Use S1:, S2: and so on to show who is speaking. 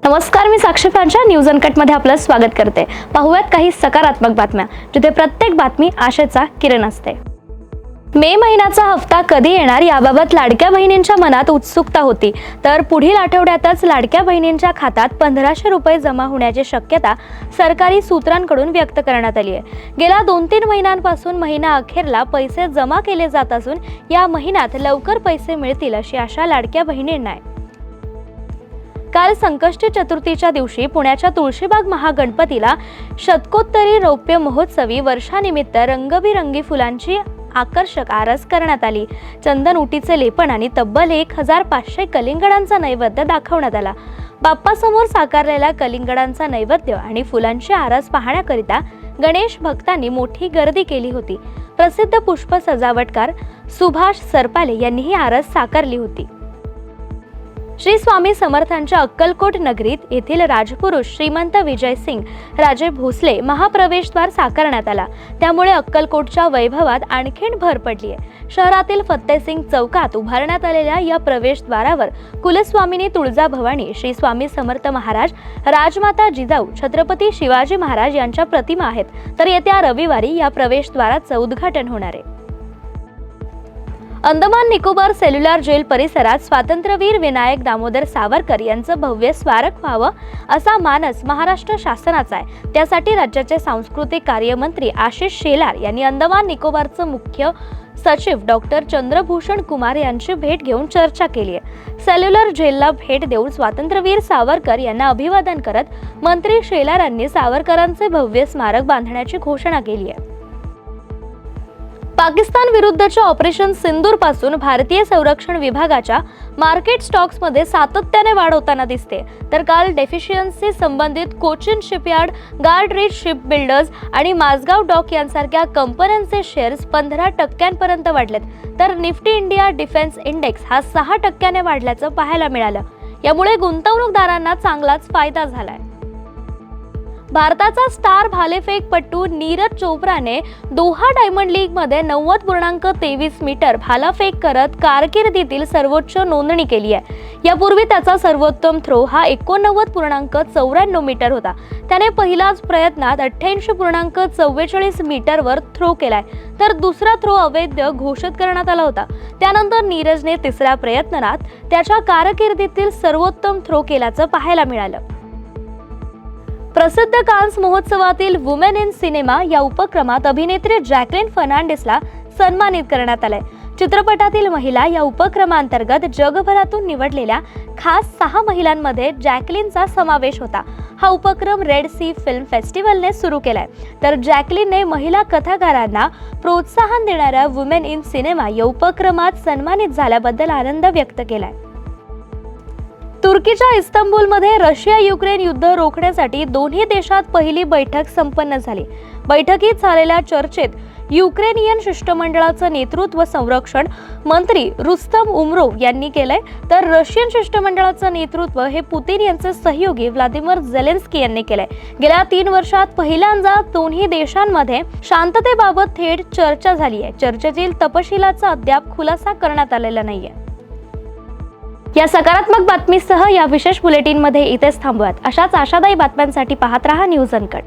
S1: नमस्कार, मी साक्षी पांचा न्यूज अनकटमध्ये आपलं स्वागत करते। पाहूयात काही सकारात्मक बातम्या, जिथे प्रत्येक बातमी आशेचा किरण असते। मे महिन्याचा हप्ता कधी येणार याबाबत लाडक्या बहिणींच्या मनात उत्सुकता होती, तर पुढील आठवड्यातच लाडक्या बहिणींच्या खात्यात 1500 रुपये जमा होण्याची शक्यता सरकारी सूत्रांकडून व्यक्त करण्यात आली आहे। गेल्या 2-3 महिन्यांपासून महिना अखेरला पैसे जमा केले जात असून या महिन्यात लवकर पैसे मिळतील अशी आशा लाडक्या बहिणींना आहे। काल संकष्टी चतुर्थीच्या दिवशी पुण्याच्या तुळशीबाग महागणपतीला शतकोत्तरी रौप्य महोत्सवी वर्षानिमित्त रंगबिरंगी फुलांची आकर्षक आरास करण्यात आली। चंदन उटीचे लेपन आणि तब्बल 1500 कलिंगडांचा नैवेद्य दाखवण्यात आला। बाप्पासमोर साकारलेल्या कलिंगडांचा नैवेद्य आणि फुलांची आरास पाहण्याकरिता गणेश भक्तांनी मोठी गर्दी केली होती। प्रसिद्ध पुष्प सजावटकार सुभाष सरपाले यांनी ही आरास साकारली होती। श्री स्वामी समर्थांच्या अक्कलकोट नगरीत येथील राजपुरुष श्रीमंत विजयसिंग राजे भोसले महाप्रवेशद्वार साकारण्यात आला, त्यामुळे अक्कलकोटच्या वैभवात आणखीन भर पडली आहे। शहरातील फत्तेसिंग चौकात उभारण्यात आलेल्या या प्रवेशद्वारावर कुलस्वामिनी तुळजाभवानी, श्री स्वामी समर्थ महाराज, राजमाता जिजाऊ, छत्रपती शिवाजी महाराज यांच्या प्रतिमा आहेत, तर येत्या रविवारी या प्रवेशद्वाराचं उद्घाटन होणार आहे। अंदमान निकोबार सेल्युलर जेल परिसरात स्वातंत्र्यवीर विनायक दामोदर सावरकर यांचं भव्य स्मारक व्हावं असा मानस महाराष्ट्र शासनाचा आहे। त्यासाठी राज्याचे सांस्कृतिक कार्यमंत्री आशिष शेलार यांनी अंदमान निकोबारचे मुख्य सचिव डॉक्टर चंद्रभूषण कुमार यांची भेट घेऊन चर्चा केली आहे। सेल्युलर जेलला भेट देऊन स्वातंत्र्यवीर सावरकर यांना अभिवादन करत मंत्री शेलारांनी सावरकरांचे भव्य स्मारक बांधण्याची घोषणा केली आहे। पाकिस्तान विरुद्धच्या ऑपरेशन सिंदूर पासून भारतीय संरक्षण विभागाच्या मार्केट स्टॉक्समध्ये सातत्याने वाढ होताना दिसते, तर काल डेफिशियन्सी संबंधित Cochin shipyard, guard rich ship builders आणि माझगाव डॉक यांसारख्या कंपन्यांचे शेअर्स 15% वाढलेत, तर निफ्टी इंडिया डिफेन्स इंडेक्स हा 6% वाढल्याचं पाहायला मिळालं। यामुळे गुंतवणूकदारांना चांगलाच फायदा झालाय। भारताचा स्टार भालाफेकपटू नीरज चोप्राने दोहा डायमंड लीग मध्ये 90.23 मीटर भालाफेक करत कारकिर्दीतील सर्वोच्च नोंदणी केली आहे। यापूर्वी त्याचा सर्वोत्तम थ्रो हा 89.94 मीटर होता। त्याने पहिल्याच प्रयत्नात 88.44 मीटरवर थ्रो केलाय, तर दुसरा थ्रो अवैध घोषित करण्यात आला होता। त्यानंतर नीरजने तिसऱ्या प्रयत्नात त्याच्या कारकिर्दीतील सर्वोत्तम थ्रो केल्याचं पाहायला मिळालं। प्रसिद्ध कान्स महोत्सवातील वुमेन इन सिनेमा या उपक्रमात अभिनेत्री जॅकलिन फर्नांडिसला सन्मानित करण्यात आले। चित्रपटातील महिला या उपक्रमांतर्गत जगभरातून निवडलेल्या खास 6 महिलांमध्ये जॅकलिनचा समावेश होता। हा उपक्रम रेड सी फिल्म फेस्टिवलने सुरू केलाय, तर जॅकलिनने महिला कथाकारांना प्रोत्साहन देणाऱ्या वुमेन इन सिनेमा या उपक्रमात सन्मानित झाल्याबद्दल आनंद व्यक्त केलाय। तुर्कीच्या इस्तांबूलमध्ये रशिया-युक्रेन युद्ध रोखण्यासाठी दोन्ही देशात पहिली बैठक संपन्न झाली। बैठकीत झालेल्या चर्चेत युक्रेनियन शिष्टमंडळाचं नेतृत्व संरक्षण मंत्री रुस्तम उमरोव यांनी केलंय, तर रशियन शिष्टमंडळाचं नेतृत्व हे पुतिन यांचे सहयोगी व्लादिमीर झेलेन्स्की यांनी केलंय। गेल्या 3 वर्षात पहिल्यांदा दोन्ही देशांमध्ये शांततेबाबत थेट चर्चा झाली आहे। चर्चेतील तपशिलाचा अद्याप खुलासा करण्यात आलेला नाहीये। या सकारात्मक बातमीसह या विशेष बुलेटिनमध्ये इथेच थांबूयात। अशाच आशादायी बातम्यांसाठी पाहत रहा न्यूज अनकट।